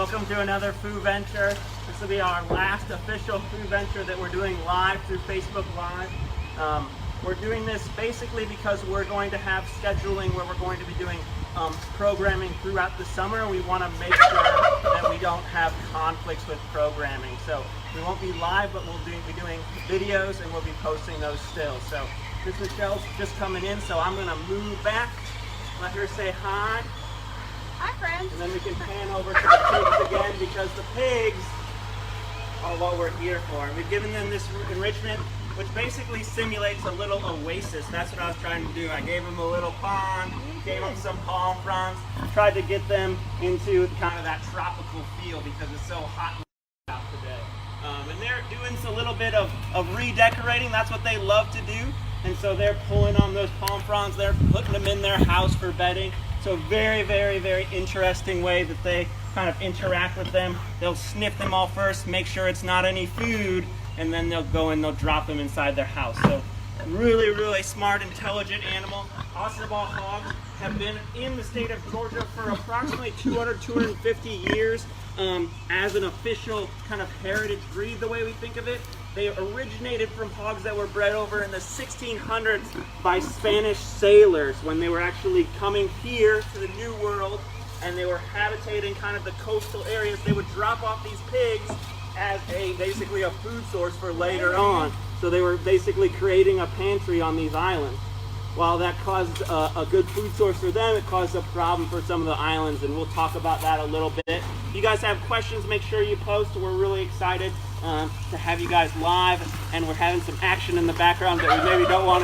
Welcome to another Foovventure. This will be our last official Foovventure that we're doing live through Facebook Live. We're doing this basically because we're going to have scheduling where we're going to be doing programming throughout the summer. We want to make sure that we don't have conflicts with programming. So we won't be live, but we'll be doing videos and we'll be posting those still. So Miss Michelle's just coming in, so I'm going to move back, let her say hi. Hi, friends. And then we can pan over to the pigs again, because the pigs are what we're here for. And we've given them this enrichment, which basically simulates a little oasis. That's what I was trying to do. I gave them a little pond, gave them some palm fronds, tried to get them into kind of that tropical feel because it's so hot out today. And they're doing a little bit of redecorating. That's what they love to do. And so they're pulling on those palm fronds. They're putting them in their house for bedding. So very, very, very interesting way that they kind of interact with them. They'll sniff them all first, make sure it's not any food, and then they'll go and they'll drop them inside their house. So really, really smart, intelligent animal. Osterball hogs have been in the state of Georgia for approximately 250 years as an official kind of heritage breed, the way we think of it. They originated from hogs that were bred over in the 1600s by Spanish sailors when they were actually coming here to the New World and they were habitating kind of the coastal areas. They would drop off these pigs as basically a food source for later on. So they were basically creating a pantry on these islands. While that caused a good food source for them, it caused a problem for some of the islands, and we'll talk about that a little bit. If you guys have questions, make sure you post. We're really excited to have you guys live, and we're having some action in the background that we maybe don't want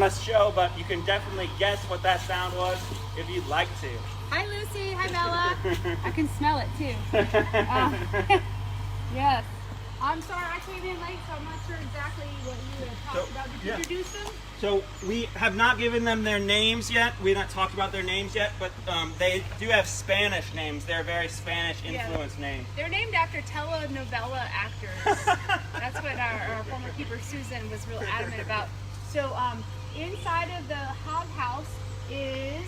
to show, but you can definitely guess what that sound was if you'd like to. Hi, Lucy. Hi, Bella. I can smell it too. Yes. I'm sorry, I came in late, so I'm not sure exactly what you had talked about. Did you introduce them? So we have not given them their names yet. We've not talked about their names yet, but they do have Spanish names. They're very Spanish influenced names. They're named after telenovela actors. That's what our former keeper Susan was real adamant about. So inside of the hog house is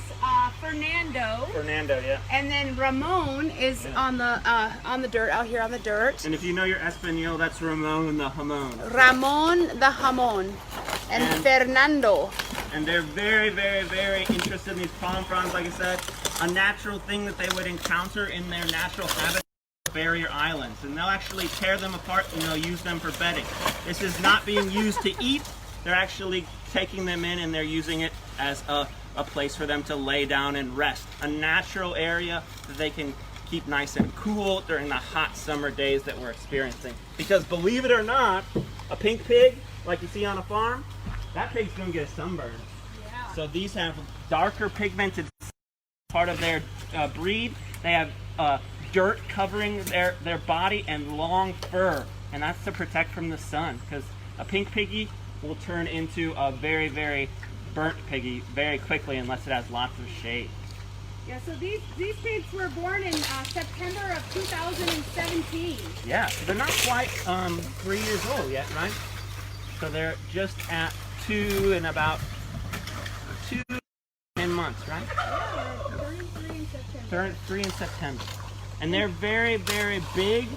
Fernando. Fernando, yeah. And then Ramon is on the dirt, out here on the dirt. And if you know your Espanol, that's Ramon the Jamon. Ramon the Jamon. And Fernando. And they're very, very, very interested in these palm fronds, like I said. A natural thing that they would encounter in their natural habitat, barrier islands. And they'll actually tear them apart and they'll use them for bedding. This is not being used to eat. They're actually taking them in and they're using it as a place for them to lay down and rest. A natural area that they can keep nice and cool during the hot summer days that we're experiencing. Because believe it or not, a pink pig, like you see on a farm, that pig's gonna get a sunburn. Yeah. So these have darker pigmented part of their breed. They have dirt covering their body and long fur, and that's to protect from the sun, because a pink piggy will turn into a very, very burnt piggy very quickly unless it has lots of shade. Yeah, so these pigs were born in September of 2017. Yeah, so they're not quite 3 years old yet, right? So they're just at 2 and about 10 months, right? Yeah, they're 33 in September. 3 in September. And they're very, very big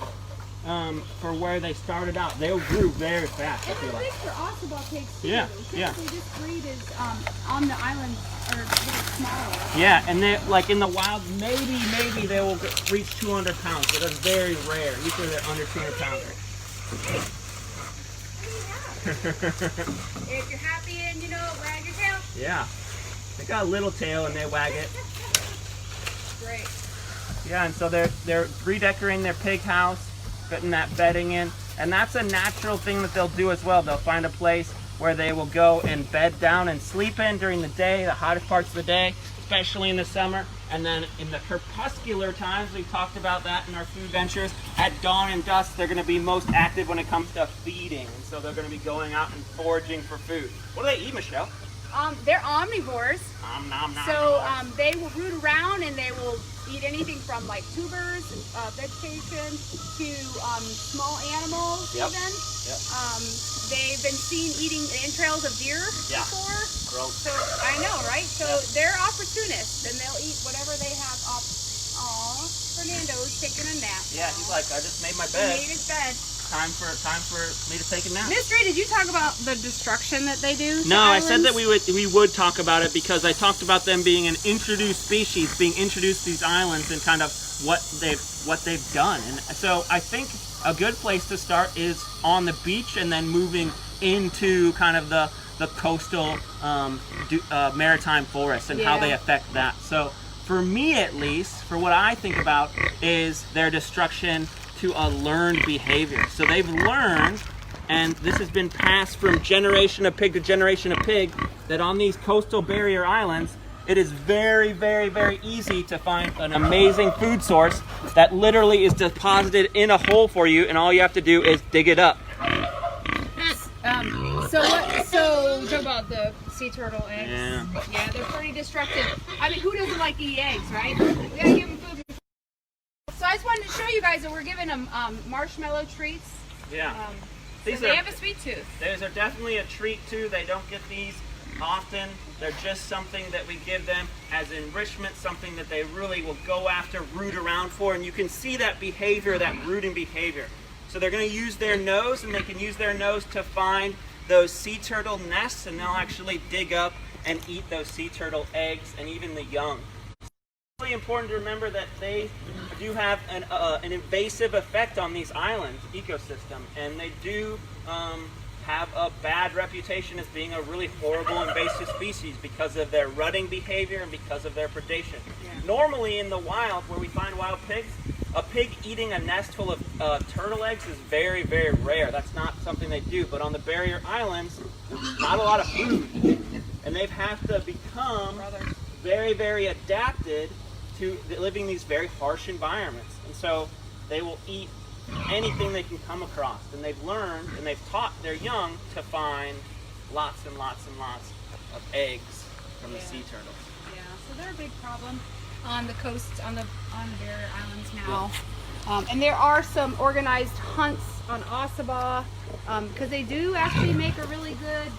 for where they started out. They grew very fast. And they're big for Osterball pigs too. Yeah, yeah. This breed is on the islands are a little smaller. Yeah, and they like in the wild, maybe they will reach 200 pounds, but that's very rare. Usually they're under 200 pounds. If you're happy and you know it, wag your tail. Yeah, they got a little tail and they wag it. Great. Yeah, and so they're redecorating their pig house, putting that bedding in, and that's a natural thing that they'll do as well. They'll find a place where they will go and bed down and sleep in during the day, the hottest parts of the day, especially in the summer. And then in the crepuscular times, we've talked about that in our Foovventures, at dawn and dusk, they're going to be most active when it comes to feeding. And so they're going to be going out and foraging for food. What do they eat, Michelle? They're omnivores. Nom. So they will root around and they will eat anything from like tubers, vegetation, to small animals even. Yep. They've been seen eating entrails of deer before. Gross. So I know, right? So they're opportunists and they'll eat whatever they have. Fernando's taking a nap. Yeah, he's like, I just made my He bed. made his bed. Time for me to take a nap. Mystery, did you talk about the destruction that they do? No, I said that we would talk about it because I talked about them being an introduced species, being introduced to these islands, and kind of what they've done. And so I think a good place to start is on the beach, and then moving into kind of the coastal maritime forests and how they affect that. So for me, at least, for what I think about is their destruction to a learned behavior. So they've learned, and this has been passed from generation of pig to generation of pig, that on these coastal barrier islands, it is very, very, very easy to find an amazing food source that literally is deposited in a hole for you, and all you have to do is dig it up. So talk about the sea turtle eggs. Yeah, they're pretty destructive. I mean, who doesn't like to eat eggs, right? We gotta give them food. So I just wanted to show you guys that we're giving them marshmallow treats. Yeah. So they have a sweet tooth. These are definitely a treat too. They don't get these often. They're just something that we give them as enrichment, something that they really will go after, root around for, and you can see that behavior, that rooting behavior. So they're going to use their nose, and they can use their nose to find those sea turtle nests, and they'll actually dig up and eat those sea turtle eggs and even the young. It's really important to remember that they do have an invasive effect on these islands ecosystem, and they do have a bad reputation as being a really horrible invasive species because of their rutting behavior and because of their predation. Yeah. Normally in the wild, where we find wild pigs, a pig eating a nest full of turtle eggs is very, very rare. That's not something they do. But on the barrier islands, not a lot of food. And they have to become very, very adapted to living in these very harsh environments. And so they will eat anything they can come across. And they've learned and they've taught their young to find lots and lots and lots of eggs from the sea turtles. Yeah, so they're a big problem on the coast, on the barrier islands now. Yeah. And there are some organized hunts on Ossabaw because they do actually make a really good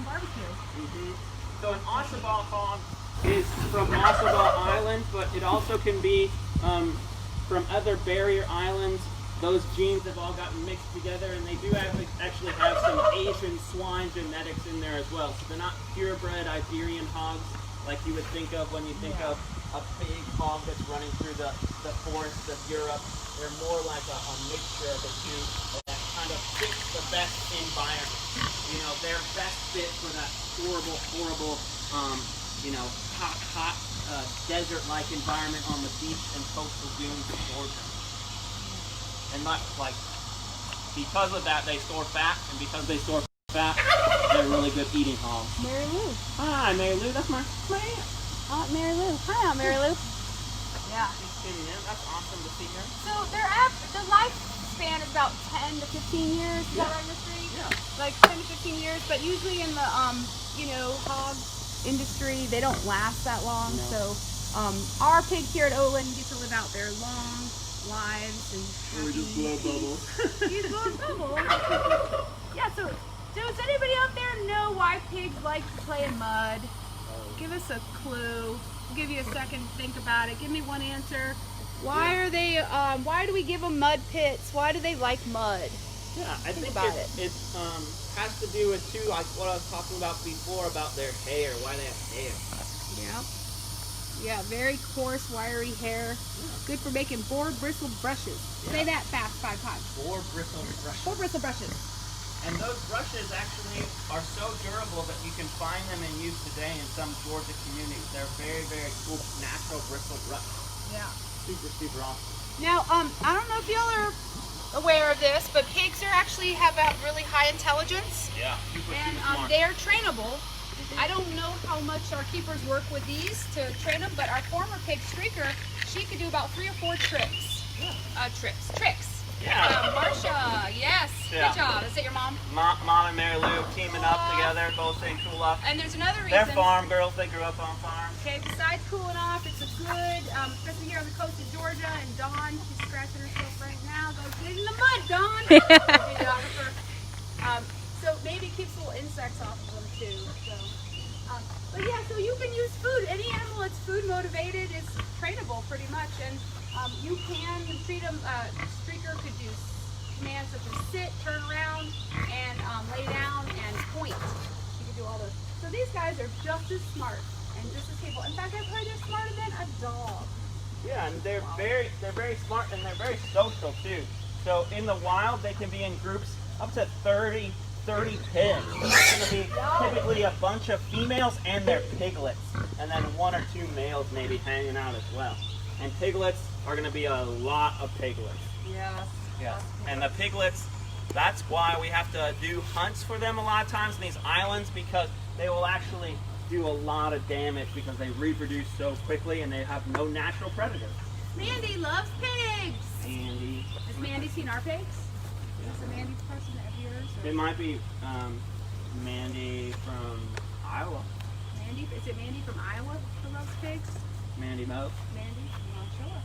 barbecue. Mm-hmm. So an Ossabaw hog is from Ossabaw Island, but it also can be from other barrier islands. Those genes have all gotten mixed together, and they do actually have some Asian swine genetics in there as well. So they're not purebred Iberian hogs like you would think of when you think of a big hog that's running through the forests of Europe. They're more like a mixture of the two that kind of fits the best environment. You know, they're best fit for that horrible, hot desert-like environment on the beach and coastal dunes of Georgia. And because of that, they store fat, and because they store fat, they're really good eating hogs. Mary Lou. Hi, Mary Lou. That's my aunt. Aunt Mary Lou. Hi, Aunt Mary Lou. Yeah. She's tuning in. That's awesome to see her. So the lifespan is about 10 to 15 years. Is that right, Mystery? Yeah. Like 10 to 15 years, but usually in the hog industry, they don't last that long. No. So our pig here at Oatland gets to live out their long lives and happy. We just blow bubbles. You blow bubbles. Yeah. So does anybody out there know why pigs like to play in mud? Give us a clue. I'll give you a second to think about it. Give me one answer. Why are they? Why do we give them mud pits? Why do they like mud? Yeah, I think it has to do with too, like what I was talking about before about their hair. Why they have hair. Yeah. Yeah, very coarse, wiry hair. Yeah. Good for making boar bristle brushes. Yeah. Say that fast 5 times. Boar bristle brushes. Boar bristle brushes. And those brushes actually are so durable that you can find them in use today in some Georgia communities. They're very, very cool natural bristle brushes. Yeah. Super, super awesome. Now, I don't know if y'all are aware of this, but pigs actually have a really high intelligence. Yeah. Super, and super smart. they are trainable. I don't know how much our keepers work with these to train them, but our former pig, Streaker, she could do about 3 or 4 tricks. Yeah. Tricks. Yeah. Marsha, yes. Yeah. Good job. Is that your mom? Mom and Mary Lou teaming up together, both saying cool off. And there's another reason. They're farm girls. They grew up on farms. Okay, besides cooling off, it's a good, especially here on the coast of Georgia. And Dawn, she's scratching herself right now. Go get in the mud, Dawn. Videographer. So maybe it keeps little insects off of them too. So. But yeah, so you can use food. Any animal that's food motivated is trainable pretty much. instruction. You can treat them, streaker could do commands such as sit, turn around, and lay down and point. You can do all those. So these guys are just as smart and just as capable. In fact, I've heard they're smarter than a dog. Yeah, and they're very smart and they're very social too. So in the wild, they can be in groups up to 30 pigs. It's going to be typically a bunch of females and their piglets, and then 1 or 2 males maybe hanging out as well. And piglets are going to be a lot of piglets. Yes. Yeah. And the piglets, that's why we have to do hunts for them a lot of times in these islands, because they will actually do a lot of damage because they reproduce so quickly and they have no natural predators. Mandy loves pigs. Mandy. Has Mandy seen our pigs? Is it Mandy's person of yours? Or? It might be Mandy from Iowa. Mandy? Is it Mandy from Iowa who loves pigs? Mandy Mo. Mandy? I'm not sure.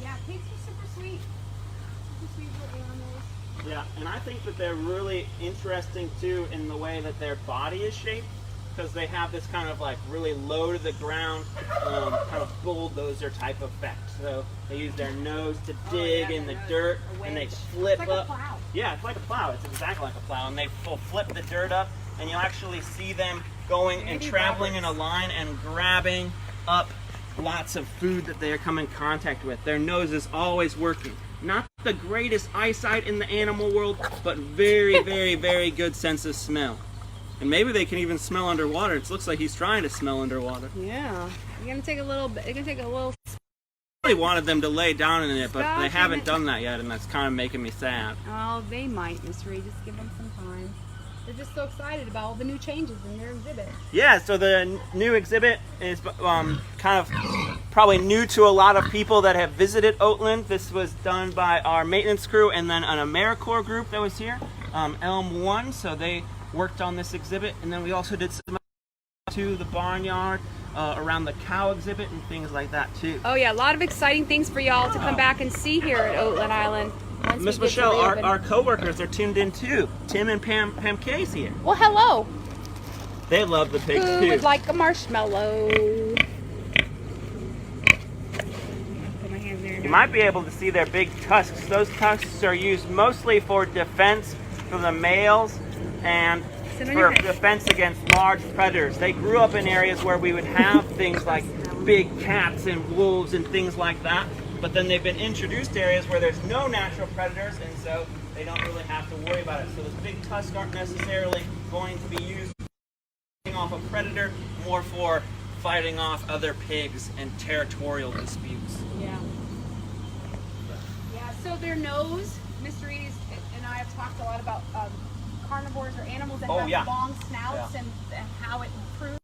Yeah, pigs are super sweet. Super sweet little animals. Yeah, and I think that they're really interesting too in the way that their body is shaped, because they have this kind of like really low to the ground kind of bulldozer type effect. So they use their nose to dig in the dirt, and they flip it's like up. A plow. Yeah, it's like a plow. It's exactly like a plow, and they flip the dirt up, and you'll actually see them going and traveling in a line and grabbing up lots of food that they are coming in contact with. Their nose is always working. Not the greatest eyesight in the animal world, but very, very, very good sense of smell. And maybe they can even smell underwater. It looks like he's trying to smell underwater. Yeah. You're gonna take a little bit. You're gonna take a little. I really wanted them to lay down in it, but they haven't done that yet, and that's kind of making me sad. Oh, they might, Miss Reed. Just give them some time. They're just so excited about all the new changes in their exhibit. Yeah, so the new exhibit is kind of probably new to a lot of people that have visited Oatland. This was done by our maintenance crew and then an AmeriCorps group that was here, Elm 1, so they worked on this exhibit. And then we also did some to the barnyard, around the cow exhibit and things like that too. Oh yeah, a lot of exciting things for y'all to come back and see here at Oatland Island. Miss Michelle, our co-workers are tuned in too. Tim and Pam Kay's here. Well, hello. They love the pigs Who too. would like a marshmallow? Put my hands there. You might be able to see their big tusks. Those tusks are used mostly for defense for the males and for defense against large predators. They grew up in areas where we would have things like big cats and wolves and things like that. But then they've been introduced to areas where there's no natural predators, and so they don't really have to worry about it. So those big tusks aren't necessarily going to be used for fighting off a predator, more for fighting off other pigs and territorial disputes. Yeah. Yeah, so their nose, Mr. Reed and I have talked a lot about carnivores or animals that have long snouts and how it improves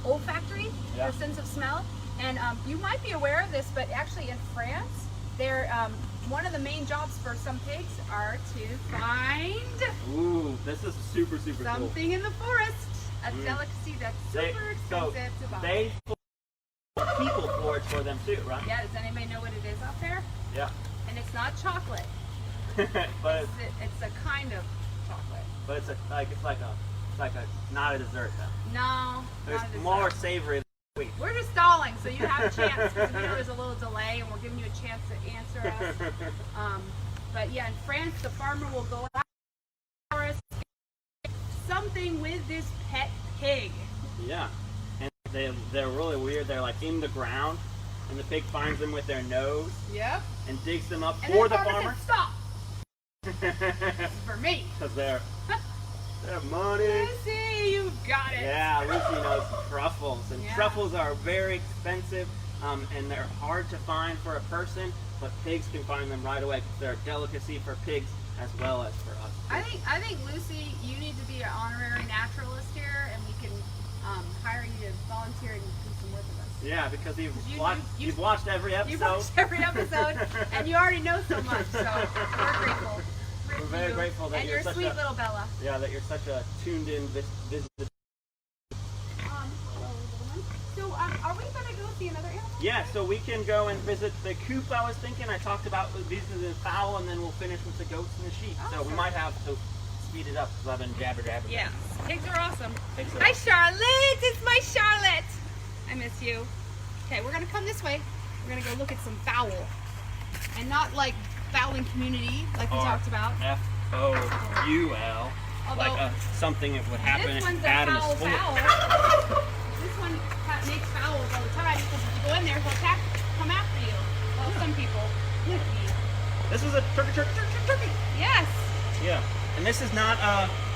olfactory, their sense of smell. And you might be aware of this, but actually in France, they're one of the main jobs for some pigs are to find super something cool. in the forest, a delicacy that's super expensive to buy. They people forage for them too, right? Yeah, does anybody know what it is out there? Yeah. And it's not chocolate. But it's a kind of chocolate. But it's like a not a dessert though. No, it's more savory than sweet. We're just stalling, so you have a chance because there was a little delay, and we're giving you a chance to answer us. But yeah, in France, the farmer will go out for something with this pet pig. Yeah, and they're really weird. They're like in the ground, and the pig finds them with their nose. Yep. And digs them up and for the farmer. Said, stop. For me. Because they're money. Lucy, you got it. Yeah, Lucy knows truffles. And truffles are very expensive, and they're hard to find for a person, but pigs can find them right away because they're a delicacy for pigs as well as for us. I think Lucy, you need to be an honorary naturalist here, and we can hire you to volunteer and do some work with us. Yeah, because you've watched every episode. You've watched every episode, and you already know so much, so we're grateful. We're very grateful that you're such sweet little Bella. Yeah, that you're such a tuned-in visitor. So, are we going to go see another animal? Yeah, so we can go and visit the coop. I was thinking. I talked about visiting the fowl, and then we'll finish with the goats and the sheep. Awesome. So we might have to speed it up because I've been jabber. Yeah, pigs are awesome. Hi, Charlotte. It's my Charlotte. I miss you. Okay, we're going to come this way. we're gonna go look at some fowl, and not like fowling community like we talked about. F-O-U-L. Although, like something that would happen this if one's a Adam is foul full. This one makes fowls all the time because if you go in there, he'll come after you. Well, some people. This is a turkey. Yes. Yeah, and this is not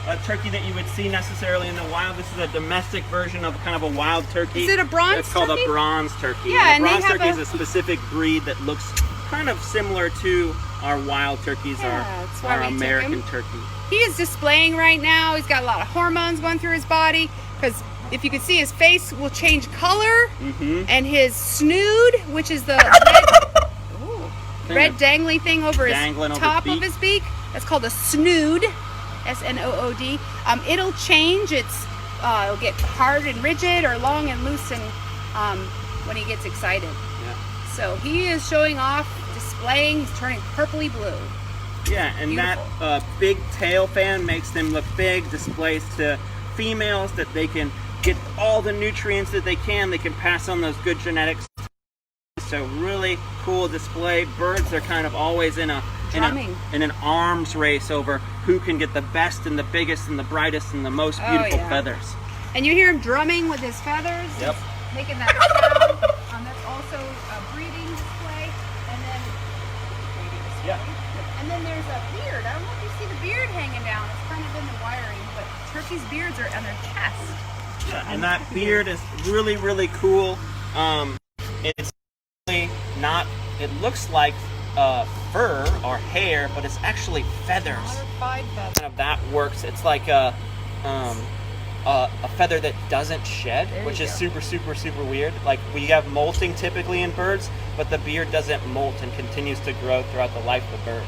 a turkey that you would see necessarily in the wild. This is a domestic version of kind of a wild turkey. Is it a bronze It's called turkey? a bronze turkey. Yeah, and a and bronze they have turkey is a specific breed that looks kind of similar to our wild turkeys, that's why our we took American him. turkey. He is displaying right now. He's got a lot of hormones going through his body because if you can see, his face will change color, and his snood, which is the red dangly thing over his top of his beak, that's called a snood, S-N-O-O-D. It'll change. It'll get hard and rigid or long and loose and when he gets excited. Yeah. So he is showing off, displaying. He's turning purpley blue. Yeah, and Beautiful. that big tail fan makes them look big, displays to females that they can get all the nutrients that they can. They can pass on those good genetics. So really cool display. Birds are kind of always in an arms race over who can get the best and the biggest and the brightest and the most beautiful feathers. And you hear him drumming with his feathers. Yep. He's making that sound. That's also a breeding display. And then And then there's a beard. I don't know if you see the beard hanging down. It's kind of in the wiring, but turkeys' beards are on their chest. Yeah, and that beard is really, really cool. It's really not, it looks like fur or hair, but it's actually feathers. Modified feathers. Kind of that works. It's like a feather that doesn't shed, which is super, super, super weird. Like we have molting typically in birds, but the beard doesn't molt and continues to grow throughout the life of the bird.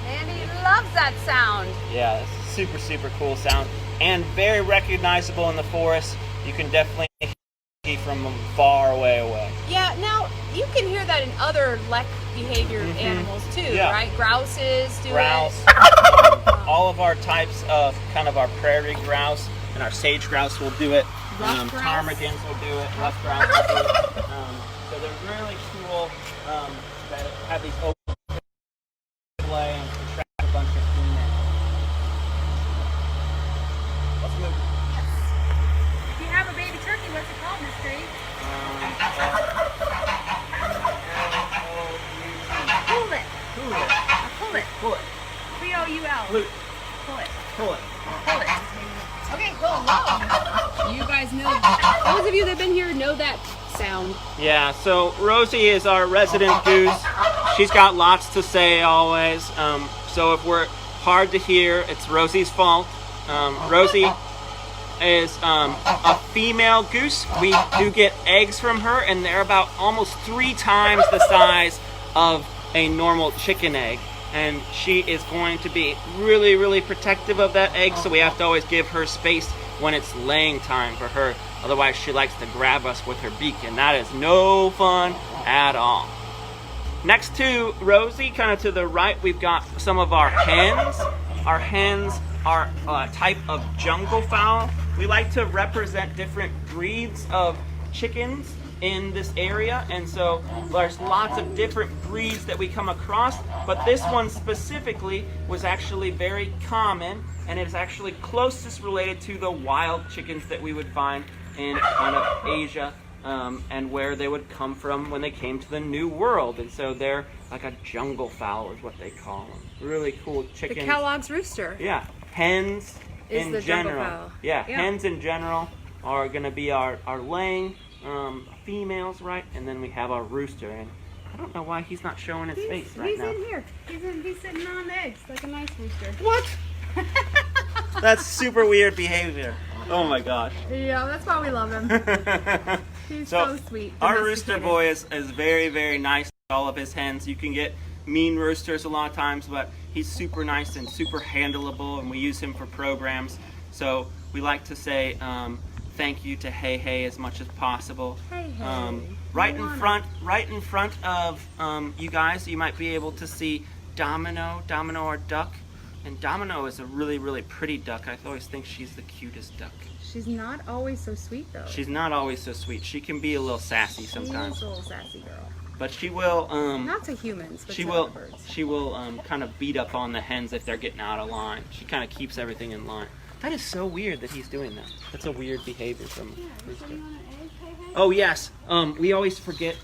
And he loves that sound. Yeah, it's a super, super cool sound and very recognizable in the forest. You can definitely hear from far away. Yeah, now you can hear that in other lek behavior animals too, right? Grouses do it. All of our types of kind of our prairie grouse and our sage grouse will do it. Ptarmigans will do it. Rough grouse will do it. So they're really cool that have these open display and attract a bunch of females. Let's move. Yes. If you have a baby turkey, what's it called, Miss Green? Pull it. Pull it. P-O-U-L. Pull it. Pull it. Okay, cool. You guys know, those of you that have been here know that sound. Yeah, so Rosie is our resident goose. She's got lots to say always. So if we're hard to hear, it's Rosie's fault. Rosie is a female goose. We do get eggs from her, and they're about almost 3 times the size of a normal chicken egg. And she is going to be really, really protective of that egg, so we have to always give her space when it's laying time for her. Otherwise, she likes to grab us with her beak, and that is no fun at all. Next to Rosie, kind of to the right, we've got some of our hens. Our hens are a type of jungle fowl. We like to represent different breeds of chickens in this area, and so there's lots of different breeds that we come across, but this one specifically was actually very common, and it is actually closest related to the wild chickens that we would find in kind of Asia, and where they would come from when they came to the New World. And so they're like a jungle fowl is what they call them. Really cool chickens. The Kellogg's rooster. Yeah, hens is in the general. jungle fowl. Yeah, hens in general are going to be our laying females, right? And then we have our rooster, and I don't know why he's not showing his face right now. He's in here. He's sitting on eggs like a nice rooster. What? That's super weird behavior. Oh my gosh. Yeah, that's why we love him. He's so sweet. Our rooster boy is very, very nice with all of his hens. You can get mean roosters a lot of times, but he's super nice and super handleable, and we use him for programs. So we like to say thank you to Hey Hey as much as possible. Hey Hey. Right in front of you guys, you might be able to see Domino our duck. And Domino is a really, really pretty duck. I always think she's the cutest duck. She's not always so sweet, though. She's not always so sweet. She can be a little sassy sometimes. She's a little sassy girl. But she will, not to humans, but she to will, other birds. she will kind of beat up on the hens if they're getting out of line. She kind of keeps everything in line. That is so weird that he's doing that. That's a weird behavior from Rooster. Oh yes, we always forget.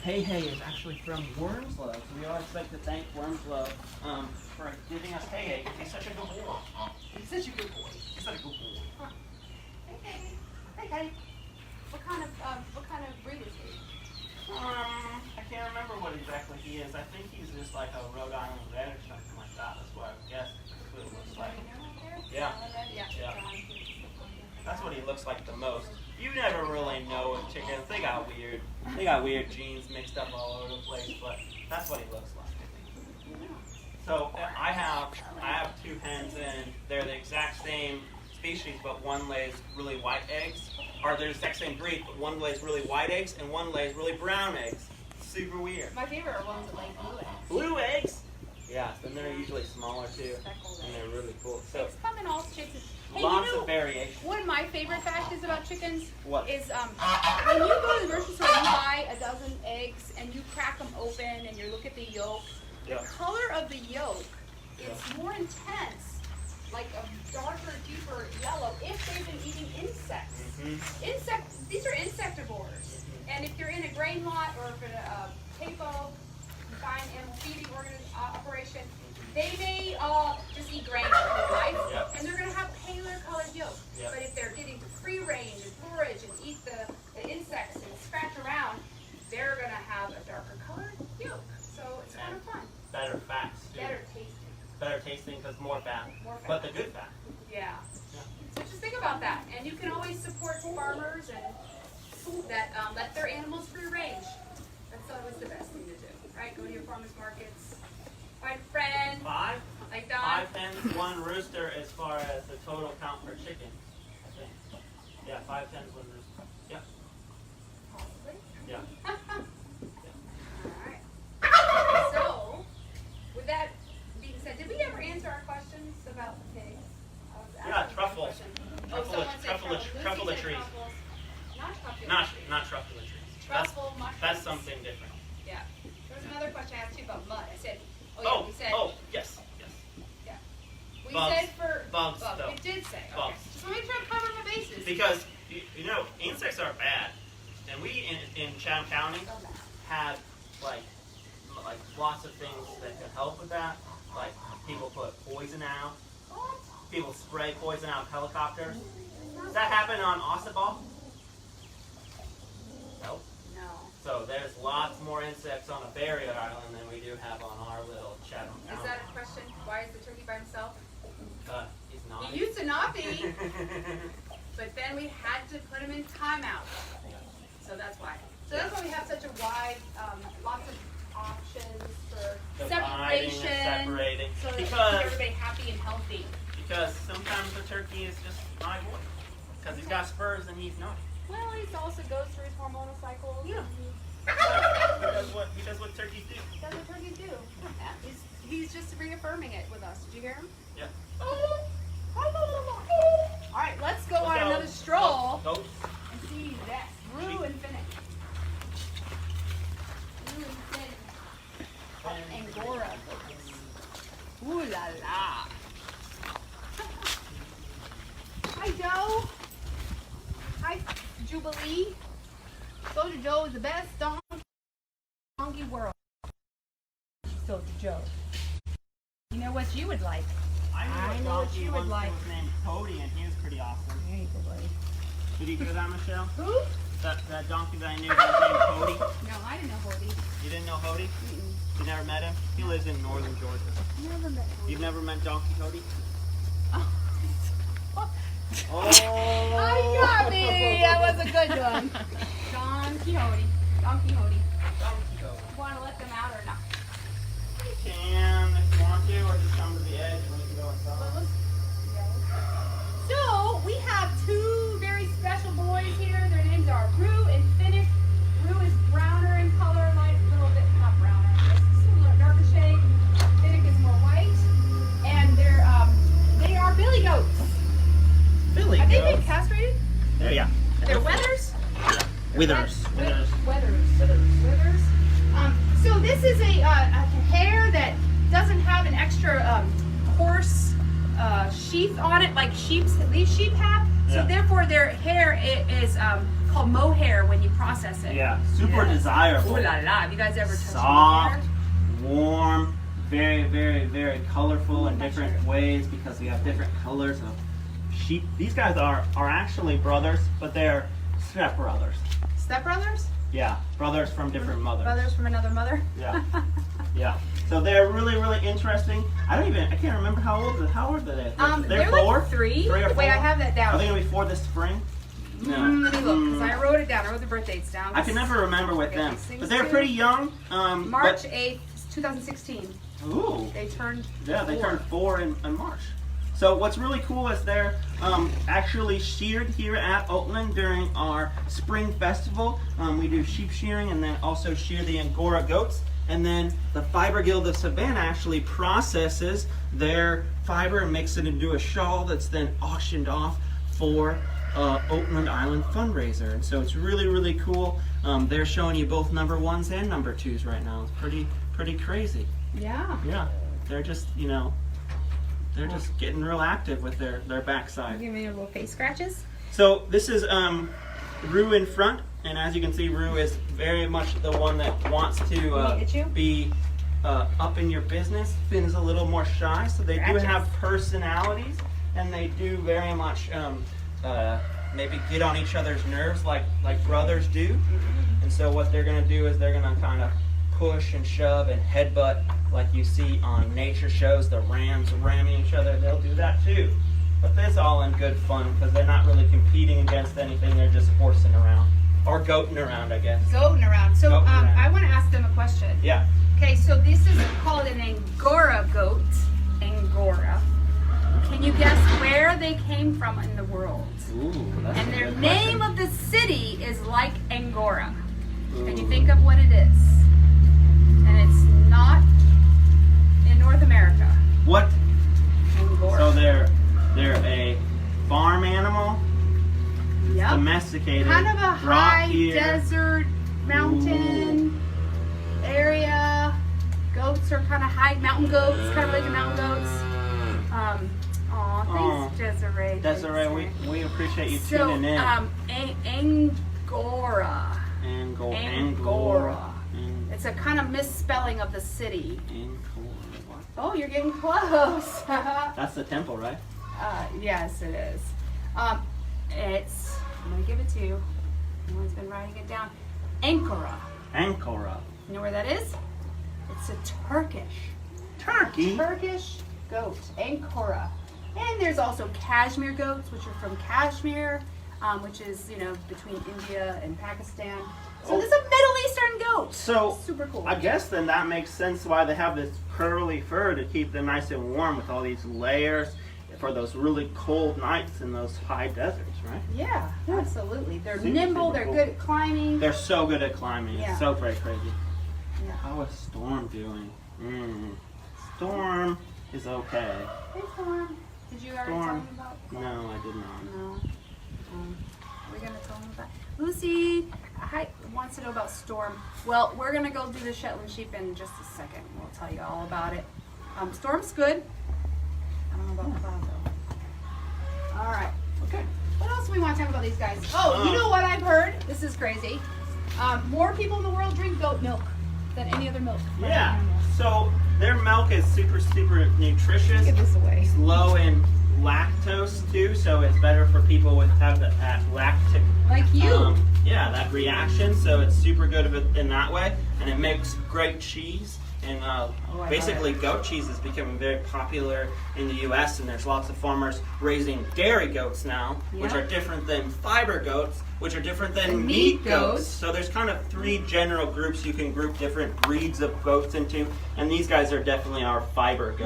Hey Hey is actually from Wormslow. So we always like to thank Wormslow for giving us Hey Hey because he's such a good boy. He's such a good boy. He's such a good boy. Huh. Hey Hey. Hey Hey. What kind of breed is he? I can't remember what exactly he is. I think he's just like a Rhode Island Red or something like that. That's what I would guess. That's what it looks like. Yeah. Yeah. That's what he looks like the most. You never really know with chickens. They got weird genes mixed up all over the place, but that's what he looks like. So I have 2 hens and they're the exact same species, but one lays really white eggs. Or they're the exact same breed, but one lays really white eggs and one lays really brown eggs. Super weird. My favorite are ones that lay blue eggs. Blue eggs? Yeah, and they're usually smaller too. And they're really cool. So it's come in all shapes. Hey, lots of variation. One of my favorite facts is about chickens. What? Is when you go to the grocery store, you buy a dozen eggs and you crack them open and you look at the yolk. Yeah. The color of the yolk is more intense, like a darker, deeper yellow, if they've been eating insects. These are insectivores. And if you're in a grain lot or if in a PAPO, combined animal feeding operation, they may just eat grain their whole life, and they're going to have paler colored yolk. But if they're getting to free range and forage and eat the insects and scratch around, they're going to have a darker colored yolk. So it's kind of fun. Better fats too. Better tasting. Better tasting because more fat. More fat. But the good fat. Yeah. So just think about that. And you can always support farmers and that let their animals free range. That's always the best thing to do, right? Go to your farmers markets, find a friend. 5? Like Don. 5 hens, 1 rooster as far as the total count per chicken, I think. Yeah, 5 hens, 1 rooster. Yeah. Possibly. Yeah. Alright. So, with that being said, did we ever answer our questions about the pigs? Yeah, truffles. Truffle-a-trees. Not truffle-a-trees. Truffle mushrooms. That's something different. Yeah. There was another question I asked you about mud. I said, yes. Yeah. We Bugs. said for Bugs, though. We did say. Bugs. Okay. Just want to make sure I'm covering my bases. Because, you know, insects are bad. And we, in Chatham County, have, like lots of things that can help with that. Like, people put poison out. People spray poison out of helicopters. Does that happen on Ossiball? Nope. No. So there's lots more insects on a barrier island than we do have on our little Chatham County. Is that a question? Why is the turkey by himself? He's not. He used to not be, but then we had to put him in timeout. So that's why. So that's why we have such a wide, lots of options for Dividing separation, and separating. so that keep Because everybody happy and healthy. sometimes the turkey is just my boy. Because he's got spurs and he's not. Well, he also goes through his hormonal cycle. Yeah. He does what turkeys do. That's what turkeys do. Yeah. He's just reaffirming it with us. Did you hear him? Yeah. All right, let's go on another stroll Goats. and see that Rue and Finnick. Rue and Finn. Angora goats. Ooh la la. Hi, Joe. Hi, Jubilee. Soldier Joe is the best donkey world. Soldier Joe. You know what you would like? I know what you would like. Was named Cody, and he was pretty awesome. There you go, buddy. Did you hear that, Michelle? Who? That donkey that I knew that was named Cody. No, I didn't know Cody. You didn't know Cody? You never met him? He lives in northern Georgia. Never met him. You've never met Donkey Cody? Oh. Oh! I got me! That was a good one. Don Quixote. Don Quixote. Want to let them out or not? You can if you want to, or just come to the edge and we can go inside. So, we have two very special boys here. Their names are Rue and Finnick. Rue is browner in color, light, a little bit, not browner, just a little darker shade. Finnick is more white. And they're Withers. Withers. So this is a hair that doesn't have an extra coarse sheath on it like these sheep have. So therefore their hair is called mohair when you process it. Yeah, super desirable. Ooh la la. Have you guys ever touched Soft, mohair? warm, very, very, very colorful in different ways because we have different colors of sheep. These guys are actually brothers, but they're stepbrothers. Stepbrothers? Yeah, brothers from different mothers. Brothers from another mother? Yeah. Yeah. So they're really, really interesting. I can't remember how old are they? They're 4? Like 3. 3 or 4? Wait, I have that down. Are they going to be 4 this spring? No. Let me look, because I wrote it down. I wrote the birth dates down. I can never remember with them. But they're 16. pretty young. March 8th, 2016. Ooh. They turned 4. They turned 4 in March. So what's really cool is they're actually sheared here at Oatland during our spring festival. We do sheep shearing and then also shear the Angora goats. And then the Fiber Guild of Savannah actually processes their fiber and makes it into a shawl that's then auctioned off for Oatland Island fundraiser. And so it's really, really cool. They're showing you both number 1s and number 2s right now. It's pretty crazy. Yeah. Yeah. They're just, they're just getting real active with their backside. Give me a little face scratches. So this is Rue in front, and as you can see, Rue is very much the one that wants to be up in your business. Finn's a little more shy, so they do have personalities, and they do very much maybe get on each other's nerves like brothers do. And so what they're going to do is they're going to kind of push and shove and headbutt like you see on nature shows, the rams ramming each other. They'll do that too. But that's all in good fun because they're not really competing against anything. They're just horsing around. Or goating around, I guess. Goating around. So I want to ask them a question. Yeah. Okay, so this is called an Angora goat. Angora. Can you guess where they came from in the world? Ooh, that's and a their good name question. of the city is like Angora. Ooh. Can you think of what it is? And it's not in North America. What? Angora. So they're a farm animal, Yep. domesticated, Kind of a brought high here. desert mountain area. Goats are kind of high, mountain goats, kind of like the mountain goats. Thanks, Desiree. Desiree, we appreciate you So, tuning in. Angora. Angora. It's a kind of misspelling of the city. Angora. What? Oh, you're getting close. That's the temple, right? Yes, it is. It's, I'm going to give it to you. Everyone's been writing it down. Ankara. Ankara. You know where that is? It's a Turkish goat, Ankara. And there's also cashmere goats, which are from Kashmir, which is, between India and Pakistan. So this is a Middle Eastern goat. So super cool. I guess then that makes sense why they have this curly fur to keep them nice and warm with all these layers for those really cold nights in those high deserts, right? Yeah, absolutely. They're Super, nimble. super They're cool. good at climbing. They're so good at climbing. Yeah. It's so very crazy. Yeah. How is Storm doing? Storm is okay. Hey, Storm. Did you already tell Storm. him about? No, I did not. No. We're gonna tell him about. Lucy wants to know about Storm. Well, we're gonna go do the Shetland Sheep in just a second. We'll tell you all about it. Storm's good. I don't know about Cloud though. All right. Okay. What else do we want to talk about these guys? Oh, you know what I've heard? This is crazy. More people in the world drink goat milk than any other milk. Yeah. So their milk is super, super nutritious. Give this away. It's low in lactose too, so it's better for people with that lactic. Like you. Yeah, that reaction. So it's super good in that way, and it makes great cheese. And basically, goat cheese is becoming very popular in the U.S. and there's lots of farmers raising dairy goats now, which are different than fiber goats, which are different than meat goats. So there's kind of 3 general groups you can group different breeds of goats into, and these guys are definitely our fiber goats.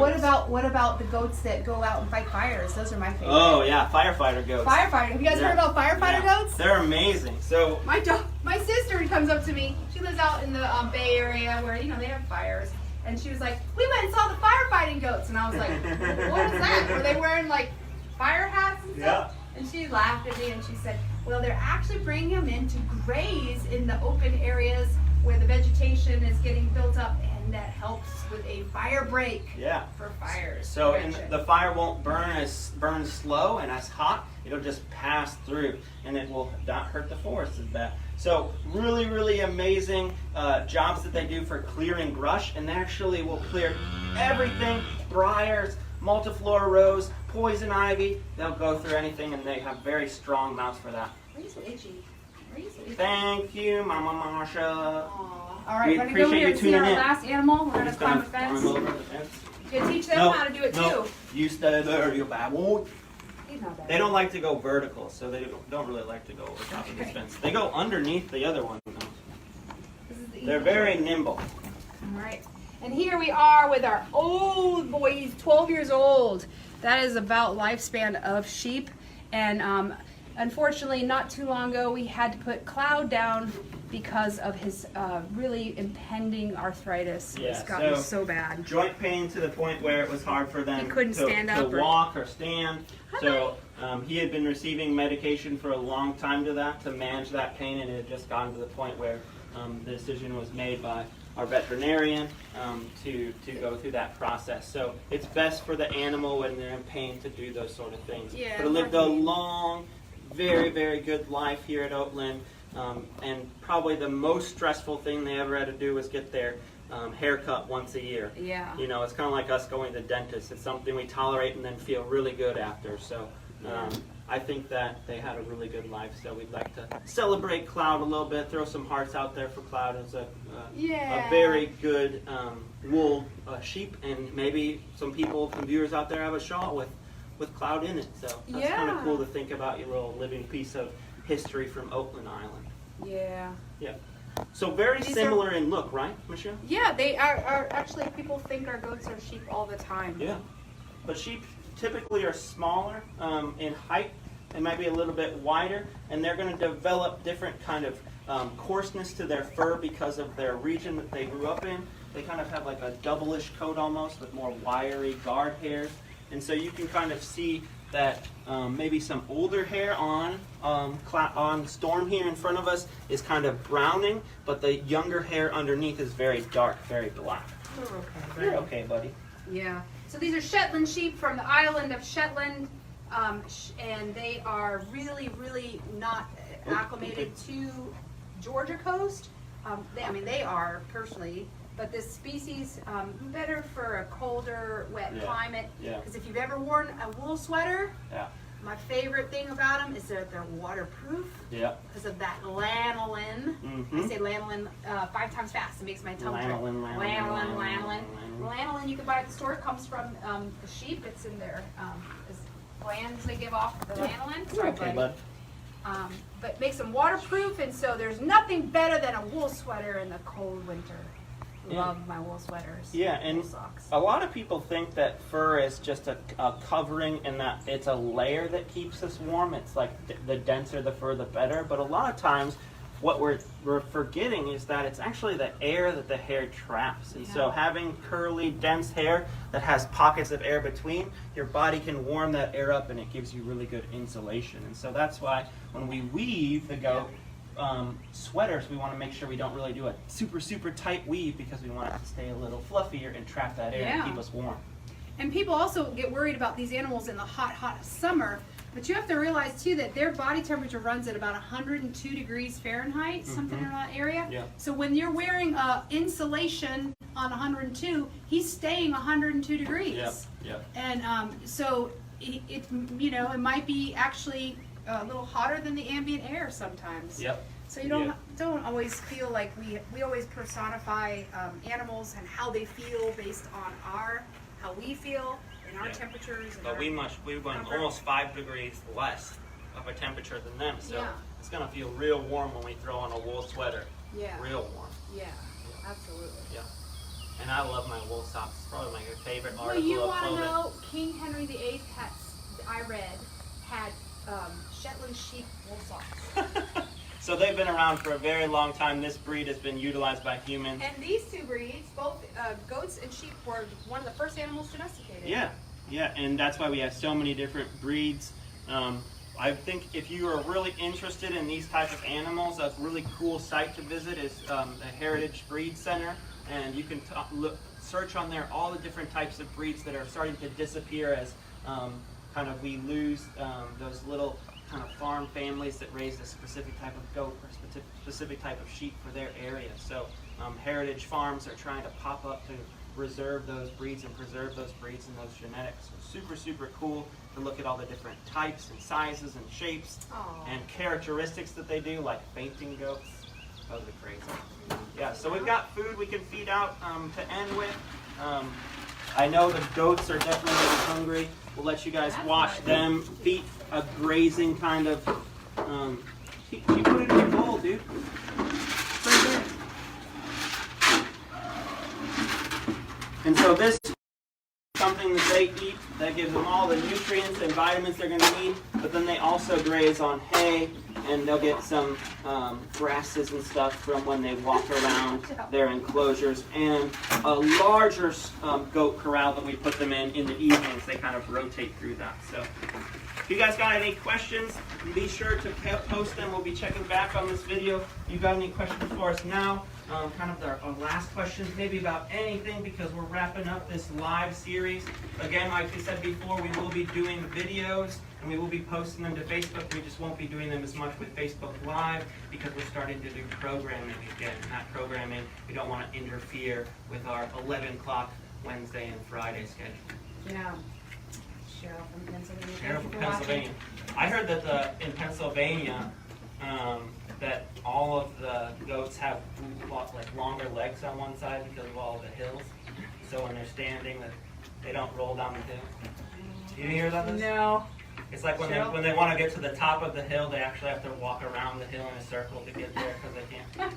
What about the goats that go out and fight fires? Those are my favorite. Oh yeah, firefighter goats. Firefighter. Have you guys heard about firefighter goats? They're amazing. So my sister comes up to me. She lives out in the Bay Area where they have fires, and she was like, "We went and saw the firefighting goats," and I was like, "What is that? Were they wearing like fire hats and stuff?" Yeah. And she laughed at me and she said, Well, they're actually bringing them in to graze in the open areas where the vegetation is getting built up, and that helps with a fire break. Yeah. For fires. So the fire won't burn slow and as hot. It'll just pass through, and it will not hurt the forest as bad. So really, really amazing jobs that they do for clearing brush, and they actually will clear everything: briars, multiflora rose, poison ivy. They'll go through anything, and they have very strong mouths for that. Why are you so itchy? Why are you so itchy? Thank you, Mama Marsha. All right, we're going to go here and see our last animal. We're going to climb a fence. Climb over the fence. You can teach them how to do it too. You stay there, you bad boy. He's not bad. They don't like to go vertical, so they don't really like to go over top of this fence. They go underneath the other one, though. They're very nimble. All right. And here we are with our old boy. He's 12 years old. That is about lifespan of sheep. And unfortunately, not too long ago, we had to put Cloud down because of his really impending arthritis. Yeah, It's gotten so bad. Joint pain to the point where it was hard for them He couldn't stand up to walk or stand. So he had been receiving medication for a long time to manage that pain, and it had just gotten to the point where the decision was made by our veterinarian to go through that process. So it's best for the animal when they're in pain to do those sort of things. Yeah, but it lived a long, very, very good life here at Oatland. And probably the most stressful thing they ever had to do was get their haircut once a year. Yeah. You know, it's kind of like us going to the dentist. It's something we tolerate and then feel really good after. So I think that they had a really good life. So we'd like to celebrate Cloud a little bit, throw some hearts out there for Cloud. It's a very good wool sheep, and maybe some people, some viewers out there have a shawl with Cloud in it. So that's kind of cool to think about, your little living piece of history from Oatland Island. Yeah. Yeah. So very similar in look, right, Michelle? Yeah, they are actually, people think our goats are sheep all the time. Yeah. But sheep typically are smaller in height. They might be a little bit wider, and they're going to develop different kind of coarseness to their fur because of their region that they grew up in. They kind of have like a double-ish coat almost with more wiry guard hairs. And so you can kind of see that maybe some older hair on Storm here in front of us is kind of browning, but the younger hair underneath is very dark, very black. You're okay. You're okay, buddy. Yeah. So these are Shetland sheep from the island of Shetland, and they are really, really not acclimated to Georgia coast. They are personally, but this species better for a colder, wet climate. Yeah. Because if you've ever worn a wool sweater, my favorite thing about them is that they're waterproof. Yeah. Because of that lanolin. I say lanolin 5 times fast. It makes my tongue turn. Lanolin. Lanolin you can buy at the store. It comes from the sheep. It's in their glands they give off the lanolin. Sorry, okay, bud. But makes them waterproof, and so there's nothing better than a wool sweater in the cold winter. Love my wool sweaters. Yeah, and socks. A lot of people think that fur is just a covering and that it's a layer that keeps us warm. It's like the denser the fur, the better. But a lot of times, what we're forgetting is that it's actually the air that the hair traps. And so having curly, dense hair that has pockets of air between, your body can warm that air up, and it gives you really good insulation. And so that's why when we weave the goat sweaters, we want to make sure we don't really do a super, super tight weave, because we want it to stay a little fluffier and trap that air and keep us warm. And people also get worried about these animals in the hot, hot summer. But you have to realize, too, that their body temperature runs at about 102 degrees Fahrenheit, something in that area. Yeah. So when you're wearing insulation on 102, he's staying 102 degrees. Yep. Yep. And so it might be actually a little hotter than the ambient air sometimes. Yep. So you don't always feel like we always personify animals and how they feel based on how we feel and our temperatures. And but we went almost 5 degrees less of a temperature than them, so it's gonna feel real warm when we throw on a wool sweater. Yeah. Real warm. Yeah. Absolutely. Yeah. And I love my wool socks. It's probably my favorite article. Well, you want to know, King Henry VIII had Shetland Sheep wool socks. So they've been around for a very long time. This breed has been utilized by humans. And these two breeds, both goats and sheep, were one of the first animals domesticated. Yeah, and that's why we have so many different breeds. I think if you are really interested in these type of animals, a really cool site to visit is the Heritage Breed Center, and you can search on there all the different types of breeds that are starting to disappear as kind of we lose those little kind of farm families that raise a specific type of goat or specific type of sheep for their area. So heritage farms are trying to pop up to reserve those breeds and preserve those breeds and those genetics. So super cool to look at all the different types and sizes and shapes and characteristics that they do, like fainting goats. Those are crazy. Yeah, so we've got food we can feed out to end with. I know the goats are definitely getting hungry. We'll let you guys watch them feed a grazing kind of. You put it in your bowl, dude. Right there. And so this is something that they eat that gives them all the nutrients and vitamins they're going to need. But then they also graze on hay, and they'll get some grasses and stuff from when they walk around their enclosures, and a larger goat corral that we put them in the evenings. They kind of rotate through that. So if you guys got any questions, be sure to post them. We'll be checking back on this video. If you got any questions for us now, kind of our last questions, maybe about anything, because we're wrapping up this live series. Again, like we said before, we will be doing videos and we will be posting them to Facebook. We just won't be doing them as much with Facebook Live because we're starting to do programming again. And that programming, we don't want to interfere with our 11 o'clock Wednesday and Friday schedule. Yeah. Cheryl from Pennsylvania. Cheryl from Pennsylvania. I heard that in Pennsylvania, that all of the goats have like longer legs on one side because of all the hills. So when they're standing, that they don't roll down the hill. You didn't hear about this? No. It's like when they want to get to the top of the hill, they actually have to walk around the hill in a circle to get there because they can't.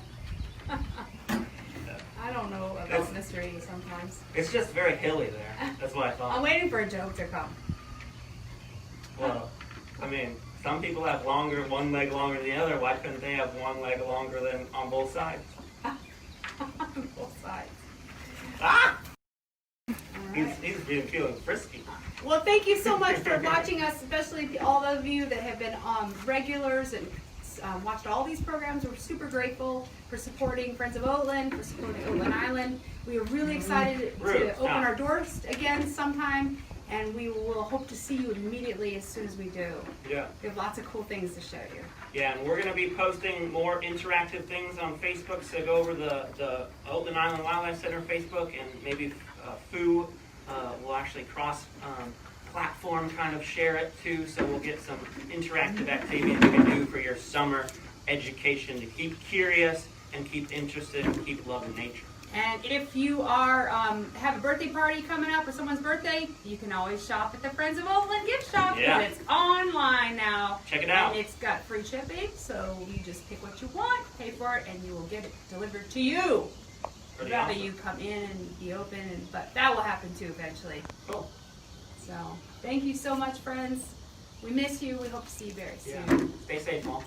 I don't know about mystery sometimes. It's just very hilly there. That's what I thought. I'm waiting for a joke to come. Well, I mean, some people have one leg longer than the other. Why couldn't they have one leg longer than on both sides? On both sides. Ah! Right. He's being feeling frisky. Well, thank you so much for watching us, especially all of you that have been regulars and watched all these programs. We're super grateful for supporting Friends of Oatland, for supporting Oatland Island. We are really excited to open our doors again sometime, and we will hope to see you immediately as soon as we do. Yeah. We have lots of cool things to show you. Yeah, and we're going to be posting more interactive things on Facebook, so go over the Oatland Island Wildlife Center Facebook, and maybe Foo will actually cross-platform kind of share it too, so we'll get some interactive activities you can do for your summer education to keep curious and keep interested and keep loving nature. And if you are have a birthday party coming up or someone's birthday, you can always shop at the Friends of Oatland gift shop. Yeah. And it's online now. Check it out. And it's got free shipping, so you just pick what you want, pay for it, and you will get it delivered to you. Pretty Rather awesome. you come in and be open, but that will happen too eventually. Cool. So thank you so much, friends. We miss you. We hope to see you very soon. Yeah. Stay safe, Mom.